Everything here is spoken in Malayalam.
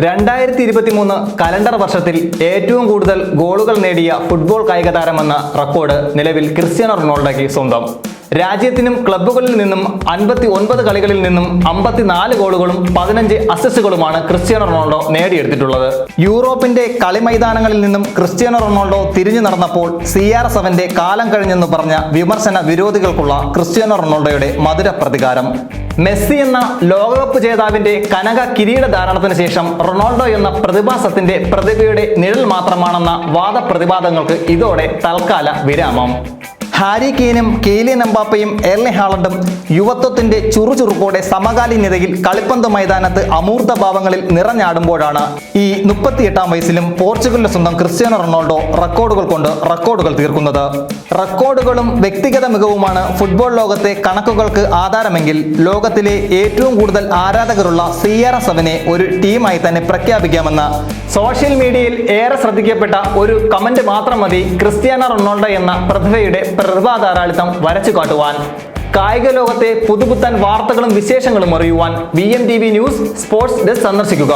2023 കലണ്ടർ വർഷത്തിൽ ഏറ്റവും കൂടുതൽ ഗോളുകൾ നേടിയ ഫുട്ബോൾ കായിക താരമെന്ന റെക്കോർഡ് നിലവിൽ ക്രിസ്ത്യാനോ റൊണാൾഡോയ്ക്ക് സ്വന്തം. രാജ്യത്തിനും ക്ലബ്ബുകളിൽ നിന്നും 59 കളികളിൽ നിന്നും 54 ഗോളുകളും 15 അസിസ്റ്റുകളുമാണ് ക്രിസ്ത്യാനോ റൊണാൾഡോ നേടിയെടുത്തിട്ടുള്ളത്. യൂറോപ്പിന്റെ കളിമൈതാനങ്ങളിൽ നിന്നും ക്രിസ്ത്യാനോ റൊണാൾഡോ തിരിഞ്ഞു നടന്നപ്പോൾ CR7 കാലം കഴിഞ്ഞെന്ന് പറഞ്ഞ വിമർശന വിരോധികൾക്കുള്ള ക്രിസ്ത്യാനോ റൊണാൾഡോയുടെ മധുര പ്രതികാരം. മെസ്സി എന്ന ലോകകപ്പ് ജേതാവിന്റെ കനക കിരീടധാരണത്തിന് ശേഷം റൊണാൾഡോ എന്ന പ്രതിഭാസത്തിന്റെ പ്രതിഭയുടെ നിഴൽ മാത്രമാണെന്ന വാദപ്രതിവാദങ്ങൾക്ക് ഇതോടെ തൽക്കാല വിരാമം. ഹാരി കെയ്നും കിലിയൻ എംബാപ്പയും എർലിംഗ് ഹാലണ്ടും യുവത്വത്തിന്റെ ചുറുചുറുക്കോടെ സമകാലീനതയിൽ കളിപ്പന്ത് മൈതാനത്ത് അമൂർത്ത ഭാവങ്ങളിൽ നിറഞ്ഞാടുമ്പോഴാണ് ഈ 38-ാം വയസ്സിലും പോർച്ചുഗലിന്റെ സ്വന്തം ക്രിസ്ത്യാനോ റൊണാൾഡോ റെക്കോർഡുകൾ കൊണ്ട് റെക്കോർഡുകൾ തീർക്കുന്നത്. റെക്കോർഡുകളും വ്യക്തിഗത മികവുമാണ് ഫുട്ബോൾ ലോകത്തെ കണക്കുകൾക്ക് ആധാരമെങ്കിൽ ലോകത്തിലെ ഏറ്റവും കൂടുതൽ ആരാധകരുള്ള CR7 ഒരു ടീമായി തന്നെ പ്രഖ്യാപിക്കാമെന്ന് സോഷ്യൽ മീഡിയയിൽ ഏറെ ശ്രദ്ധിക്കപ്പെട്ട ഒരു കമന്റ് മാത്രം മതി ക്രിസ്ത്യാനോ റൊണാൾഡോ എന്ന പ്രതിഭയുടെ പ്രതിഭാധാരാളിത്തം വരച്ചു കാട്ടുവാൻ. കായിക ലോകത്തെ പുതുപുത്തൻ വാർത്തകളും വിശേഷങ്ങളും അറിയുവാൻ VMTV ന്യൂസ് സ്പോർട്സ് ഡെസ്ക് സന്ദർശിക്കുക.